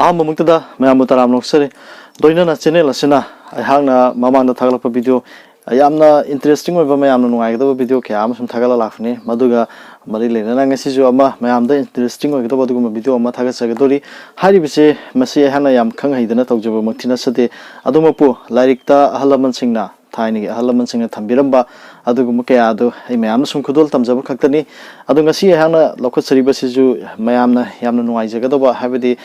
Muktada, Mamutaram Noxeri, Doina Channel Asina, I hang Mamma Tagalapa video. Ayamna interesting over Mayam no I video cam from Tagala Lafni, Maduga, Marile, Nangasizuma, Mayam interesting over the video of Mataga Sagadori, Haribise, Massia Hanayam, Kanga, the net of Java Martina Sade, Adumapu, Laricta, Halaman Singna, Tiny Halaman Singer Tambiramba, Adugumukeado, a Mayam Sum Kudul Tamzaba Kakani, Adungasi Hana, Local Saribasizu, Mayamna, Yamna Noizagadova, Havidi,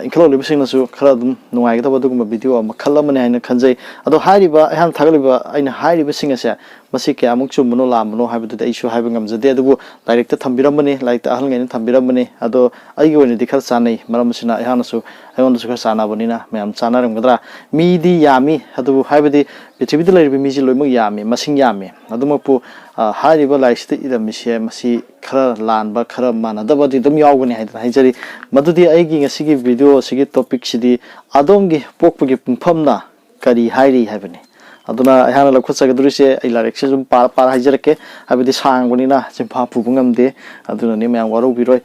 including Libisingasu, Karadum, Noagadaba video of Makalaman and Kanze, Ado Hariba, Han Tagaliba, in Hariba Singers, Masika Amuksu Monola, Mono have the issue having them the dead director Tambiramani, like the Ahlan and Tambiramani, Ado Ayu and the Kalsani, Maramusina, Hanasu, I want to Sana Bonina, Mam Sana and Gadra, Midi Yami, Ado Havidi, the Tibidler Miji Lumu Yami, Masing Yami, Adumapu, Hariba likes the Missia, Masi, Kara Lan, Bakara Man, Adabadi, the Miawan had Hajari, Madudi Aiging a Sigi video, Sigi topic Sidi, Adongi, Pokpugi Pumna, Kari Hari Heavenly. Aduna I had a Kusagadrisha, Elections, Para Hajarke, I will this hang when in a Simpa Pungam de, Aduna Nima and Warobiroy.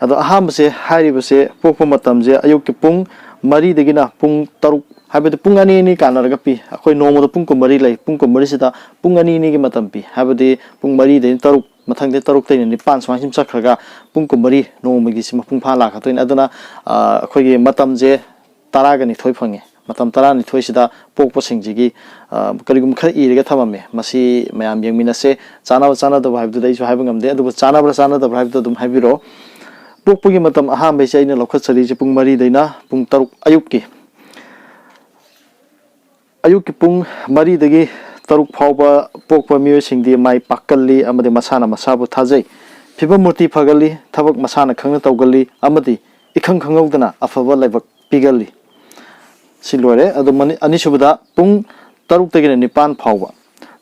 Ado Hamse, Haribase, Popomatamze, Ayukipung, Marie de Gina, Pung Taru, have the Pungani Kanagapi, a quite normal the Punko Marie like Punko Marisita, Pungani Matampi, have the Pung Marie de Taru, Matang de Taruk in the Pans, Mahim Sakaga, Punko Marie, no Magisima Pumpala, Catwin Aduna, Kogi Matamze, Taragani Toipangi. Matam Tarani Toisida, Popo Singjigi, Karigum Kaigatamame, Masi, Mayam Yaminase, Sana the Vibe today, having them there, was Sana Brasana the Vibe to them Haviro, Popugi Matam Aham Besa in the local Sariji Pung Marie Dina, Pung Taruk Ayuki Pung Marie Degi, Taruk Pauba, Popa Musing the Mai Pakali, Amadi Masana Masabu Taze, Pibamurti Pagali, Tabak Masana Kangatogali, Amadi, Ikang Kangodana, Afava Levak Pigali. Silore, Anishuda, Pung, Taruk taken a Nipan power.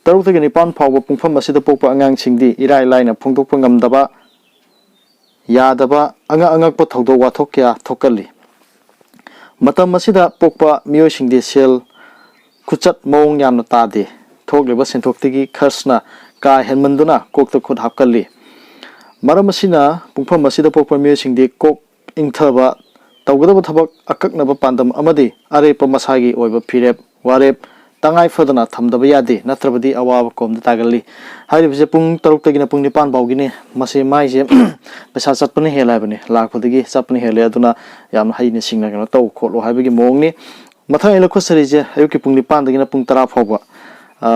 Taruk taken a Nipan power, Pung from Masita Popa Angang Singdi, Irai line, Punto Pungam Daba Yadaba, Anga Potodo Watokia, Tokali. Matam Masida Popa, Musing the Shell, Kuchat Mong Yamnatadi, Tog Libas and Toktigi, Karsna, Kai Helmanduna, Cook the Kod Hakali. Maramasina, Pumpa Masida Popa Musing the Cook Intaba. Tawgadaba Tabak Akaknaba Pandam Amadi, Arepa Masagi over Pirep, Warep, Tangai Ferdana, Tamdabayadi, Natrabadi Awacom the Tagali. Hadi Pung Tarukagina Pungipan Bogini, Masi Maise, Besat Sapani Helabani, Lakudigi, Sapani Heladuna, Yam Haini Singna, Tau, Kolo Habigi Mongni, Matan Elokosarija, Yuki Pungipan, the Puntara Poba,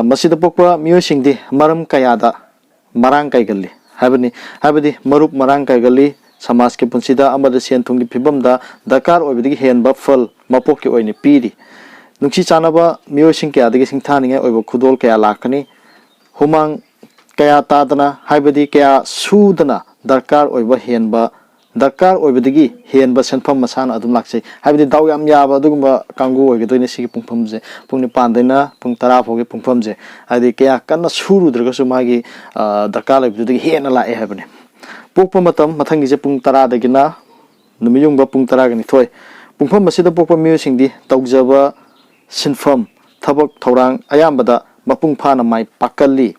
Masida Popa, Musing the Maram Kayada, Marang Kaigali, Habadi, Marup Marang Kaigali. Samas ke punsida amada sian thungi phibamda dakar oibidi henba phal mapok ke oine piri nungsi chanaba miyosing ke adigi singthaninge oibo khudol ke lakani humang kaya tadana haibadi kaya sudana dakar oiba henba dakar oibidi henba senpham masana adum lakse haibadi daw yam yaba adugumba kangu oige doine sigi pungphamje pungni pandena pung tara phoge pungphamje adi kaya kanna suru dragasu magi dakar oibidi hena la e haibani Popa Matam, Matangis Pung Tara de Gina, Numiyung Pung Taragani Toy, Pungpam Masida Popa Musing di, Taugzava, Sinfam, Tabak Torang, Ayambada, Mapung Pana Mai Pakali,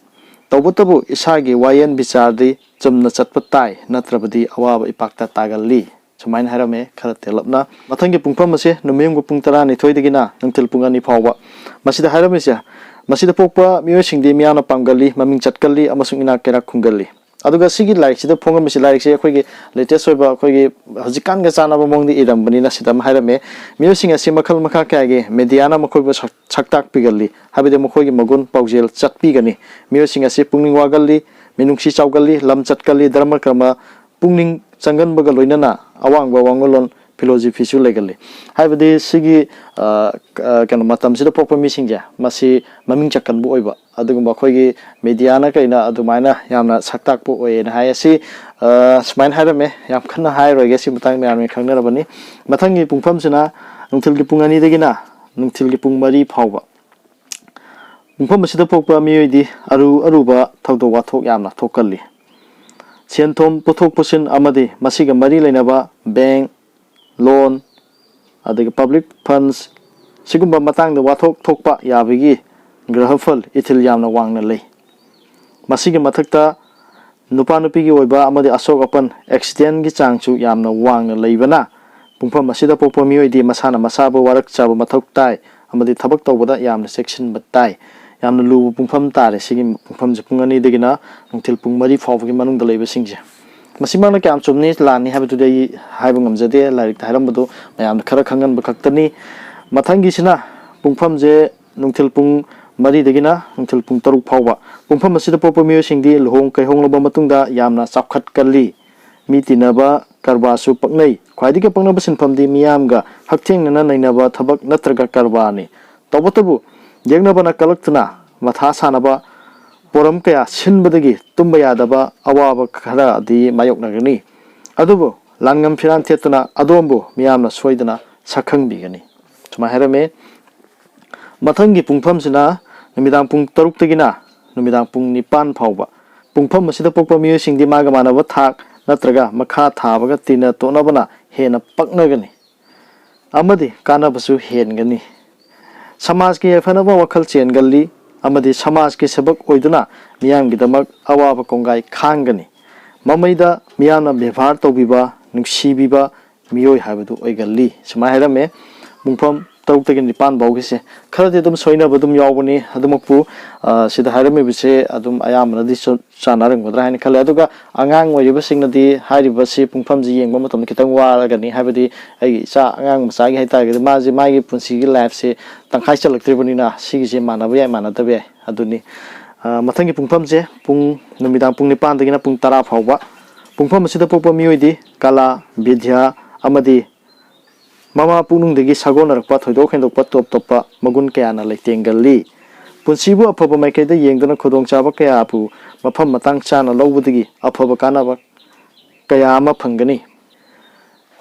Taubutabu, Isagi, Wayan Bizardi, Jumna Chatpatai, Natrabadi, Awaba Ipakta Tagali, Sumain Harame, Karatelapna, Matangi Pungpamase, Numiyung Pung Tarani Toy de Gina, until Pungani Pawa, Masida Haramisia, Masida Popa Musing di Miana Pangali, Maming Chatkali, Amasungina Kera Kungali. Aduga sigi like sida phongam misi like se khoi gi latest oiba khoi gi hajikan ga chana ba mongdi iram bani na sidam hairame music asi makhal makha ka ge mediana makhoi ba chaktak pigali habide makhoi gi magun paujel chatpi gani music asi pungning wagali minungsi chawgali lam chatkali dharma karma pungning changan baga loinana awang ba wangolon philosophy su legali habide sigi kan matam sida pokpa missing ja masi maming chakkan bu oiba adugumba khoi gi mediana kaina adumaina yamna saktak po oye na hayasi smain harame yam khanna hai roge si mutang me arme khangna rabani mathangi pungpham sina nungthil gi pungani degina nungthil gi pung mari phawba pungpham sida pokpa miyoidi aruba thawdo wathok yamna thokalli senthom pothok posin amadi masiga mari leinaba bank loan adagi public funds sigumba matang da wathok thokpa yabigi grahafal ithil yamna wangna lei masigi mathakta nupa nupi gi oiba amadi asok apan accident gi changchu yamna wangna leibana ꯄꯨꯡꯐꯝ ꯑꯁꯤꯗ ꯄꯣꯛꯄ ꯃꯤꯑꯣꯏꯗꯤ ꯃꯁꯥꯅ ꯃꯁꯥꯕꯨ ꯋꯥꯔꯛꯆꯕ ꯃꯊꯧ ꯇꯥꯏ ꯑꯃꯗꯤ ꯊꯕꯛ ꯇꯧꯕꯗ ꯌꯥꯝꯅ ꯆꯦꯛꯁꯤꯟꯕ ꯇꯥꯏ ꯌꯥꯝꯅ ꯂꯨꯕ ꯄꯨꯡꯐꯝ ꯇꯥꯔꯦ ꯁꯤꯒꯤ ꯄꯨꯡꯐꯝꯁꯦ ꯄꯨꯡ 2ꯗꯒꯤꯅ ꯅꯨꯡꯊꯤꯜ ꯄꯨꯡ 4 ꯐꯥꯎꯕꯒꯤ ꯃꯅꯨꯡꯗ ꯂꯩꯕꯁꯤꯡꯁꯦ ꯃꯁꯤꯃꯛꯅ ꯀꯌꯥꯝ ꯆꯨꯝꯅꯤ ꯂꯥꯟꯅꯤ ꯍꯥꯏꯕꯗꯨꯗꯤ ꯑꯩ ꯍꯥꯏꯕ ꯉꯝꯖꯗꯦ ꯂꯥꯏꯔꯤꯛꯇ ꯍꯥꯏꯔꯝꯕꯗꯨ ꯃꯌꯥꯝꯅ ꯈꯔ ꯈꯪꯍꯟꯕ ꯈꯛꯇꯅꯤ ꯃꯊꯪꯒꯤꯁꯤꯅ ꯄꯨꯡꯐꯝꯁꯦ ꯅꯨꯡꯊꯤꯜ ꯄꯨꯡ 4ꯗꯒꯤꯅ ꯅꯨꯡꯊꯤꯜ ꯄꯨꯡ 3 ꯐꯥꯎꯕ ꯄꯨꯡꯐꯝ ꯑꯁꯤꯗ ꯄꯣꯛꯄ ꯃꯤꯑꯣꯏꯁꯤꯡꯗꯤ ꯂꯨꯍꯣꯡ ꯀꯩꯍꯣꯡꯂꯕ ꯃꯇꯨꯡꯗ ꯌꯥꯝꯅ ꯆꯥꯎꯈꯠꯀꯜꯂꯤ ꯃꯤ ꯇꯤꯟꯅꯕ ꯀꯔꯕꯥꯔꯁꯨ ꯄꯛꯅꯩ ꯈ꯭ꯋꯥꯏꯗꯒꯤ ꯄꯛꯅꯕ ꯁꯤꯟꯐꯝꯗꯤ ꯃꯤꯌꯥꯝꯒ ꯍꯛꯊꯦꯡꯅꯅ ꯅꯩꯅꯕ ꯊꯕꯛ ꯅꯠꯇ꯭ꯔꯒ ꯀꯔꯕꯥꯔꯅꯤ ꯇꯧꯕꯇꯕꯨ ꯌꯦꯛꯅꯕꯅ ꯀꯜꯂꯛꯇꯨꯅ ꯃꯊꯥ ꯁꯥꯅꯕ ꯄꯣꯔꯝ ꯀꯌꯥ ꯁꯤꯟꯕꯗꯒꯤ ꯇꯨꯝꯕ ꯌꯥꯗꯕ ꯑꯋꯥꯕ ꯈꯔꯗꯤ ꯃꯥꯌꯣꯛꯅꯒꯅꯤ ꯑꯗꯨꯕꯨ ꯂꯥꯟꯉꯝ ꯐꯤꯔꯥꯟ ꯊꯦꯠꯇꯨꯅ ꯑꯗꯣꯝꯕꯨ ꯃꯤꯌꯥꯝꯅ ꯁꯣꯏꯗꯅ ꯁꯛꯈꯪꯕꯤꯒꯅꯤ ꯁꯨꯃꯥꯏꯅ ꯍꯥꯏꯔꯝꯃꯤ ꯃꯊꯪꯒꯤ ꯄꯨꯡꯐꯝꯁꯤꯅ ꯅꯨꯃꯤꯗꯥꯡ ꯄꯨꯡ 6ꯇꯒꯤꯅ ꯅꯨꯃꯤꯗꯥꯡ ꯄꯨꯡ 9 ꯐꯥꯎꯕ ꯄꯨꯡꯐꯝ ꯑꯁꯤꯗ ꯄꯣꯛꯄ ꯃꯤꯑꯣꯏꯁꯤꯡꯗꯤ ꯃꯥꯒ ꯃꯥꯟꯅꯕ ꯊꯥꯛ ꯅꯠꯇ꯭ꯔꯒ ꯃꯈꯥ ꯊꯥꯕꯒ ꯇꯤꯟꯅ ꯇꯣꯠꯅꯕꯅ ꯍꯦꯟꯅ ꯄꯛꯅꯒꯅꯤ ꯑꯃꯗꯤ ꯀꯥꯟꯅꯕꯁꯨ ꯍꯦꯟꯒꯅꯤ ꯁꯃꯥꯖꯀꯤ ꯌꯥꯏꯐꯅꯕ ꯋꯥꯈꯜ ꯆꯦꯟꯒꯜꯂꯤ ꯑꯃꯗꯤ ꯁꯃꯥꯖꯀꯤ ꯁꯦꯕꯛ ꯑꯣꯏꯗꯨꯅ ꯃꯤꯌꯥꯝꯒꯤꯗꯃꯛ ꯑꯋꯥꯕ ꯀꯣꯡꯒꯥꯏ ꯈꯥꯡꯒꯅꯤ ꯃꯃꯩꯗ ꯃꯤꯌꯥꯝꯅ ꯕꯦꯚꯥꯔ ꯇꯧꯕꯤꯕ ꯅꯨꯡꯁꯤꯕꯤꯕ ꯃꯤꯑꯣꯏ ꯍꯥꯏꯕꯗꯨ ꯑꯣꯏꯒꯜꯂꯤ ꯁꯨꯃꯥꯏꯅ ꯍꯥꯏꯔꯝꯃꯦ ꯄꯨꯡꯐꯝ 6ꯇꯒꯤ 9 ꯐꯥꯎꯒꯤꯁꯦ ꯈꯔꯗꯤ ꯑꯗꯨꯝ ꯁꯣꯏꯅꯕ ꯑꯗꯨꯝ ꯌꯥꯎꯕꯅꯤ ꯑꯗꯨꯃꯛꯄꯨ ꯁꯤꯗ ꯍꯥꯏꯔꯝꯃꯤꯕꯁꯦ ꯑꯗꯨꯝ ꯑꯌꯥꯝꯕꯅꯗꯤ ꯆꯥꯟꯅꯔꯝꯒꯗ꯭ꯔꯥ ꯍꯥꯏꯅ ꯈꯜꯂꯦ ꯑꯗꯨꯒ ꯑꯉꯥꯡ ꯑꯣꯏꯔꯤꯕꯁꯤꯡꯅꯗꯤ ꯍꯥꯏꯔꯤꯕꯁꯤ ꯄꯨꯡꯐꯝꯁꯤ ꯌꯦꯡꯕ ꯃꯇꯝꯗ ꯈꯤꯇꯪ ꯋꯥꯔꯒꯅꯤ ꯍꯥꯏꯕꯗꯤ ꯑꯩꯒꯤ ꯏꯆꯥ ꯑꯉꯥꯡ ꯃꯆꯥꯒꯤ ꯍꯥꯏꯇꯥꯔꯒꯗꯤ ꯃꯥꯒꯤ ꯄꯨꯟꯁꯤꯒꯤ ꯂꯥꯏꯐꯁꯦ ꯇꯪꯈꯥꯏ ꯆꯜꯂꯛꯇ꯭ꯔꯤꯕꯅꯤ나 ꯁꯤꯒꯤꯁꯦ ꯃꯥꯟꯅꯕ ꯌꯥꯏ ꯃꯥꯟꯅꯗꯕ ꯌꯥꯏ ꯑꯗꯨꯅꯤ ꯃꯊꯪꯒꯤ ꯄꯨꯡꯐꯝꯁꯦ ꯅꯨꯃꯤꯗꯥꯡ ꯄꯨꯡ 9ꯗꯒꯤꯅ ꯄꯨꯡ 10 ꯐꯥꯎꯕ ꯄꯨꯡꯐꯝ ꯑꯁꯤꯗ ꯄꯣꯛꯄ ꯃꯤꯑꯣꯏꯗꯤ ꯀꯂꯥ ꯕꯤꯗ꯭ꯌꯥ ꯑꯃꯗꯤ ꯃꯃꯥ ꯄꯨꯛꯅꯨꯡꯗꯒꯤ ꯁꯥꯒꯣꯟꯅꯔꯛꯄ ꯊꯣꯏꯗꯣꯛ ꯍꯦꯟꯗꯣꯛꯄ ꯇꯣꯞ ꯇꯣꯞꯄ ꯃꯒꯨꯟ ꯀꯌꯥꯅ ꯂꯩꯇꯦꯡꯒꯜꯂꯤ ꯄꯨꯟꯁꯤꯕꯨ ꯑꯐꯕ ꯃꯥꯏꯀꯩꯗ ꯌꯦꯡꯗꯨꯅ ꯈꯨꯗꯣꯡꯆꯥꯕ ꯀꯌꯥꯕꯨ ꯃꯐꯝ ꯃꯇꯥꯡ ꯆꯥꯅ ꯂꯧꯕꯗꯒꯤ ꯑꯐꯕ ꯀꯥꯟꯅꯕ ꯀꯌా ꯑꯃ ꯐꯪꯒꯅꯤ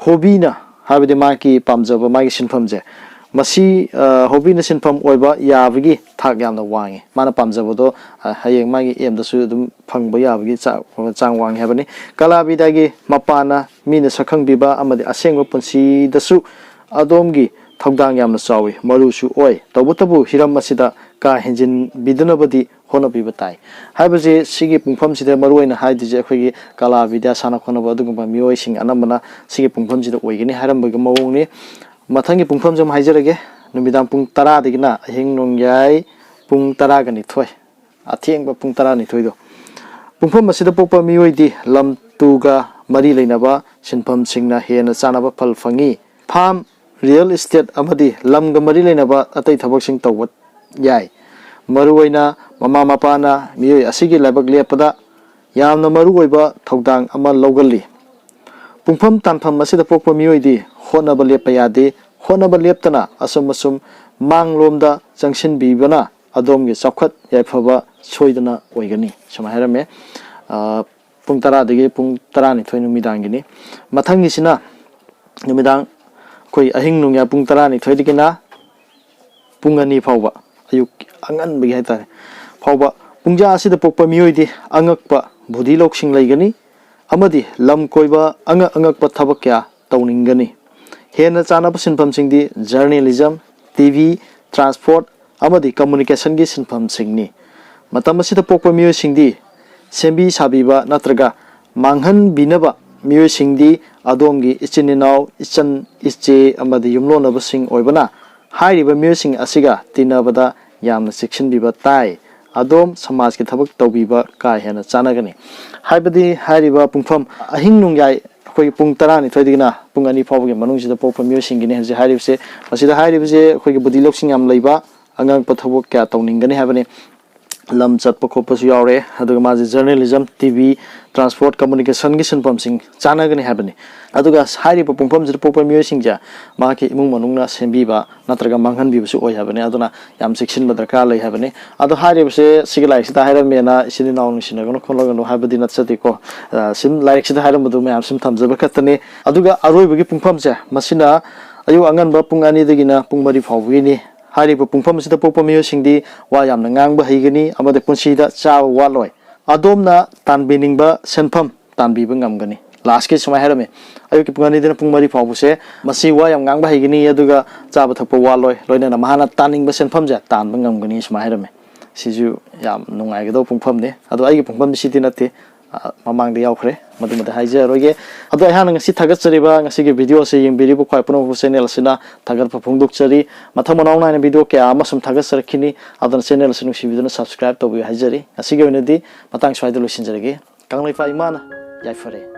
ꯍꯣꯕꯤꯅ ꯍꯥꯏꯕꯗꯤ ꯃꯥꯒꯤ ꯄꯥꯝꯖꯕ ꯃꯥꯒꯤ ꯁꯤꯟꯐꯝꯁꯦ ꯃꯁꯤ ꯍꯣꯕꯤꯅ ꯁꯤꯟꯐꯝ ꯑꯣꯏꯕ ꯌꯥꯕꯒꯤ ꯊꯥꯛ ꯌꯥꯝꯅ ꯋꯥꯡꯉꯤ ꯃꯥꯅ ꯄꯥꯝꯖꯕꯗꯣ ꯍꯌꯦꯡ ꯃꯥꯒꯤ ꯑꯦꯝꯗꯁꯨ ꯑꯗꯨꯝ ꯐꯪꯕ ꯌꯥꯕꯒꯤ ꯆꯥꯡ ꯋꯥꯡꯉꯤ ꯍꯥꯏꯕꯅꯤ ꯀꯂꯥ ꯕꯤꯗ꯭ꯌꯥꯒꯤ ꯃꯄꯥꯟꯅ ꯃꯤꯅ ꯁꯛꯈꯪꯕꯤꯕ ꯑꯃꯗꯤ ꯑꯁꯦꯡꯕ ꯄꯨꯟꯁꯤꯗꯁꯨ ꯑꯗꯣꯝꯒꯤ ꯊꯧꯗꯥꯡ ꯌꯥꯝꯅ ꯆꯥꯎꯏ ꯃꯔꯨꯁꯨ ꯑꯣꯏ ꯇꯧꯕꯇꯕꯨ ꯍꯤꯔꯝ ꯑꯁꯤꯗ ꯀꯥ ꯍꯦꯟꯖꯤꯟꯕꯤꯗꯅꯕꯗꯤ ꯍꯣꯠꯅꯕꯤꯕ ꯇꯥꯏ ꯍꯥꯏꯕꯁꯤ ꯁꯤꯒꯤ ꯄꯨꯡꯐꯝꯁꯤꯗ ꯃꯔꯨꯑꯣꯏꯅ ꯍꯥꯏꯗꯣꯏꯁꯦ ꯑꯩꯈꯣꯏꯒꯤ ꯀꯂꯥ ꯕꯤꯗ꯭ꯌꯥ ꯁꯥꯟꯅ ꯈꯣꯠꯅꯕ ꯑꯗꯨꯒꯨꯝꯕ ꯃꯤꯑꯣꯏꯁꯤꯡ ꯑꯅꯝꯕꯅ ꯁꯤꯒꯤ ꯄꯨꯡꯐꯝꯁꯤꯗ ꯑꯣꯏꯒꯅꯤ ꯍꯥꯏꯔꯝꯕꯒꯤ ꯃꯑꯣꯡꯅꯤ ꯃꯊꯪꯒꯤ ꯄꯨꯡꯐꯝꯁꯦ ꯑꯃ ꯍꯥꯏꯖꯔꯒꯦ ꯅꯨꯃꯤꯗꯥꯡ ꯄꯨꯡ 10ꯗꯒꯤꯅ ꯑꯍꯤꯡ ꯅꯣꯡꯌꯥꯏ ꯄꯨꯡ 12 ꯑꯊꯦꯡꯕ ꯄꯨꯡ 12ꯗꯣ ꯄꯨꯡꯐꯝ ꯑꯁꯤꯗ ꯄꯣꯛꯄ ꯃꯤꯑꯣꯏꯗꯤ ꯂꯝ ꯇꯨꯒ ꯃꯔꯤ ꯂꯩꯅꯕ ꯁꯤꯟꯐꯝꯁꯤꯡꯅ ꯍꯦꯟꯅ ꯆꯥꯅꯕ ꯐꯜ ꯐꯪꯉꯤ ꯐꯥꯔꯝ ꯔꯤꯌꯦꯜ ꯏꯁꯇꯦꯠ ꯑꯃꯗꯤ ꯂꯝꯒ ꯃꯔꯤ ꯂꯩꯅꯕ ꯑꯇꯩ ꯊꯕꯛꯁꯤꯡ ꯇꯧꯕ ꯌꯥꯏ ꯃꯔꯨꯑꯣꯏꯅ ꯃꯃꯥ ꯃꯄꯥꯅ ꯃꯤꯑꯣꯏ ꯑꯁꯤꯒꯤ ꯂꯥꯏꯕꯛ ꯂꯦꯞꯄꯗ ꯌꯥꯝꯅ ꯃꯔꯨꯑꯣꯏꯕ ꯊꯧꯗꯥꯡ ꯑꯃ ꯂꯧꯒꯜꯂꯤ ꯄꯨꯡꯐꯝ ꯇꯥꯟꯐꯝ ꯑꯁꯤꯗ ꯄꯣꯛꯄ ꯃꯤꯑꯣꯏꯗꯤ ꯍꯣꯠꯅꯕ ꯂꯦꯞꯄ ꯌꯥꯗꯦ ꯍꯣꯠꯅꯕ ꯂꯦꯞꯇꯅ ꯑꯁꯨꯝ ꯃꯥꯡꯂꯣꯝꯗ ꯆꯪꯁꯤꯟꯕꯤꯕꯅ ꯑꯗꯣꯝꯒꯤ ꯆꯥꯎꯈꯠ ꯌꯥꯏꯐꯕ ꯁꯣꯏꯗꯅ ꯑꯣꯏꯒꯅꯤ ꯁꯨꯃꯥꯏꯅ ꯍꯥꯏꯔꯝꯃꯦ ꯄꯨꯡ 10ꯗꯒꯤ ꯄꯨꯡ 12 ꯅꯨꯃꯤꯗꯥꯡꯒꯤꯅꯤ ꯃꯊꯪꯒꯤꯁꯤꯅ ꯅꯨꯃꯤꯗꯥꯡ ꯑꯩꯈꯣꯏ ꯑꯍꯤꯡ ꯅꯣꯡꯌꯥꯏ ꯄꯨꯡ 12ꯗꯒꯤꯅ ꯄꯨꯡ 2 ꯐꯥꯎꯕ ꯑꯌꯨꯛꯀꯤ ꯑꯉꯟꯕꯒꯤ ꯍꯥꯏꯇꯥꯔꯦ ꯐꯥꯎꯕ ꯄꯨꯡꯖꯥ ꯑꯁꯤꯗ ꯄꯣꯛꯄ ꯃꯤꯑꯣꯏꯗꯤ ꯑꯉꯛꯄ ꯕꯨꯙꯤ ꯂꯧꯁꯤꯡ ꯂꯩꯒꯅꯤ ꯑꯃꯗꯤ ꯂꯝ ꯀꯣꯏꯕ ꯑꯉꯛꯄ ꯊꯕꯛ ꯀꯌا ꯇꯧꯅꯤꯡꯒꯅꯤ ꯍꯦꯟꯅ ꯆꯥꯅꯕ ꯁꯤꯟꯐꯝꯁꯤꯡꯗꯤ ꯖꯔꯅꯦꯂꯤꯖꯝ ꯇꯤꯚꯤ ꯇ꯭ꯔꯥꯟꯁꯄꯣꯔꯠ ꯑꯃꯗꯤ ꯀꯝꯃꯨꯅꯤꯀꯦꯁꯟꯒꯤ ꯁꯤꯟꯐꯝꯁꯤꯡꯅꯤ ꯃꯇꯝ ꯑꯁꯤꯗ ꯄꯣꯛꯄ ꯃꯤꯑꯣꯏꯁꯤꯡꯗꯤ ꯁꯦꯝꯕꯤ ꯁꯥꯕꯤꯕ ꯅꯠꯇ꯭ꯔꯒ ꯃꯥꯡꯍꯟꯕꯤꯅꯕ ꯃꯤꯑꯣꯏꯁꯤꯡꯗꯤ ꯑꯗꯣꯝꯒꯤ ꯏꯆꯤꯟ ꯏꯅꯥꯎ ꯏꯆꯟ ꯏꯆꯦ ꯑꯃꯗꯤ ꯌꯨꯝꯂꯣꯟꯅꯕꯁꯤꯡ ꯑꯣꯏꯕꯅ ꯍꯥꯏꯔꯤꯕ ꯃꯤꯑꯣꯏꯁꯤꯡ ꯑꯁꯤꯒ ꯇꯤꯟꯅꯕꯗ ꯌꯥꯝꯅ ꯆꯦꯛꯁꯤꯟꯕꯤꯕ ꯇꯥꯏ ꯑꯗꯣꯝ ꯁꯃꯥꯖꯀꯤ ꯊꯕꯛ ꯇꯧꯕꯤꯕ ꯀꯥ ꯍꯦꯟꯅ ꯆꯥꯅꯒꯅꯤ ꯍꯥꯏꯕꯗꯤ ꯍꯥꯏꯔꯤꯕ ꯄꯨꯡꯐꯝ ꯑꯍꯤꯡ ꯅꯣꯡꯌꯥꯏ ꯑꯩꯈꯣꯏꯒꯤ ꯄꯨꯡ 12ꯗꯒꯤꯅ ꯄꯨꯡ 2 ꯐꯥꯎꯕꯒꯤ ꯃꯅꯨꯡꯁꯤꯗ ꯄꯣꯛꯄ ꯃꯤꯑꯣꯏꯁꯤꯡꯒꯤꯅꯤ ꯍꯧꯖꯤꯛ ꯍꯥꯏꯔꯤꯕꯁꯦ ꯃꯁꯤꯗ ꯍꯥꯏꯔꯤꯕꯁꯦ ꯑꯩꯈꯣꯏꯒꯤ ꯕꯨꯙꯤ ꯂꯧꯁꯤꯡ ꯌꯥꯝ ꯂꯩꯕ ꯑꯉꯛꯄ ꯊꯕꯛ ꯀꯌꯥ ꯇꯧꯅꯤꯡꯒꯅꯤ ꯍꯥꯏꯕꯅꯤ ꯂꯝ ꯆꯠꯄ ꯈꯣꯠꯄꯁꯨ ꯌꯥꯎꯔꯦ ꯑꯗꯨꯒ ꯃꯥꯁꯦ ꯖꯔꯅꯦꯂꯤꯖꯝ ꯇꯤꯚꯤ ꯇ꯭ꯔꯥꯟꯁꯄꯣꯔꯠ ꯀꯝꯃꯨꯅꯤꯀꯦꯁꯟꯒꯤ ꯁꯤꯟꯐꯝꯁꯤꯡ ꯆꯥꯅꯒꯅꯤ ꯍꯥꯏꯕꯅꯤ ꯑꯗꯨꯒ ꯍꯥꯏꯔꯤꯕ ꯄꯨꯡꯐꯝꯁꯤꯗ ꯄꯣꯛꯄ ꯃꯤꯑꯣꯏꯁꯤꯡꯁꯦ ꯃꯍꯥꯛꯀꯤ ꯏꯃꯨꯡ ꯃꯅꯨꯡꯅ ꯁꯦꯝꯕꯤꯕ ꯅꯠꯇ꯭ꯔꯒ ꯃꯥꯡꯍꯟꯕꯤꯕꯁꯨ ꯑꯣꯏ ꯍꯥꯏꯕꯅꯤ ꯑꯗꯨꯅ ꯌꯥꯝ ꯆꯦꯛꯁꯤꯟꯕ ꯗꯔꯀꯥꯔ ꯂꯩ ꯍꯥꯏꯕꯅꯤ ꯑꯗꯣ ꯍꯥꯏꯔꯤꯕꯁꯦ ꯁꯤꯒꯤ ꯂꯥꯏꯔꯤꯛꯁꯤꯗ ꯍꯥꯏꯔꯝꯃꯦꯅ ꯏꯆꯤꯟ ꯏꯅꯥꯎ ꯅꯨꯡꯁꯤꯅꯒꯅꯨ ꯈꯣꯠꯂꯒꯅꯨ ꯍꯥꯏꯕꯗꯤ ꯅꯠꯆꯗꯦꯀꯣ ꯁꯨꯝ ꯂꯥꯏꯔꯤꯛꯁꯤꯗ ꯍꯥꯏꯔꯝꯕꯗꯨ ꯃꯌꯥꯝ ꯁꯨꯝ ꯊꯝꯖꯕ ꯈꯛꯇꯅꯤ ꯑꯗꯨꯒ ꯑꯔꯣꯏꯕꯒꯤ ꯄꯨꯡꯐꯝꯁꯦ ꯃꯁꯤꯅ ꯑꯌꯨꯛ ꯑꯉꯟꯕ ꯄꯨꯡ 2ꯗꯒꯤꯅ ꯄꯨꯡ 4 ꯐꯥꯎꯕꯒꯤꯅꯤ ꯍꯥꯏꯔꯤꯕ ꯄꯨꯡꯐꯝ ꯑꯁꯤꯗ ꯄꯣꯛꯄ ꯃꯤꯑꯣꯏꯁꯤꯡꯗꯤ ꯋꯥ ꯌꯥꯝꯅ ꯉꯥꯡꯕ ꯍꯩꯒꯅꯤ ꯑꯃꯗꯤ ꯄꯨꯟꯁꯤꯗ ꯆꯥꯕ ꯋꯥꯠꯂꯣꯏ ꯑꯗꯣꯝꯅ ꯇꯥꯟꯕꯤꯅꯤꯡꯕ ꯁꯦꯟꯐꯝ ꯇꯥꯟꯕꯤꯕ ꯉꯝꯒꯅꯤ ꯂꯥꯁꯀꯤ ꯁꯨꯃꯥꯏꯅ ꯍꯥꯏꯔꯝꯃꯤ ꯑꯌꯨꯛꯀꯤ ꯄꯨꯡ 2ꯗꯒꯤꯅ ꯄꯨꯡ 4 ꯐꯥꯎꯕꯁꯦ ꯃꯁꯤ ꯋꯥ ꯌꯥꯝ ꯉꯥꯡꯕ ꯍꯩꯒꯅꯤ ꯑꯗꯨꯒ ꯆꯥꯕ ꯊꯛꯄ ꯋꯥꯠꯂꯣꯏ ꯂꯣꯏꯅꯅ ꯃꯍꯥꯛꯅ ꯇꯥꯅꯤꯡꯕ ꯁꯦꯟꯐꯝꯁꯦ ꯇꯥꯟꯕ ꯉꯝꯒꯅꯤ ꯁꯨꯃꯥꯏꯅ ꯍꯥꯏꯔꯝꯃꯤ ꯁꯤꯁꯨ ꯌꯥꯝ ꯅꯨꯡꯉꯥꯏꯒꯗꯧꯕ ꯄꯨꯡꯐꯝꯅꯤ ꯑꯗꯣ ꯑꯩꯒꯤ ꯄꯨꯡꯐꯝꯗꯤ ꯁꯤꯗꯤ ꯅꯠꯇꯦ ममांग दे यावखरे मदुमद हाइजरोगे अदो Ahaan ngasi thagatsariba ngasi ge video se yengbiribu khwai puno channel sina thagar phongdukchari mathamanaw na video kya amasum thagatsarkhini adon channel sinu sibiduna subscribe to bi haijari ngasi ge onedi matang swaidulu sinjarege kanglai fa imana yaifare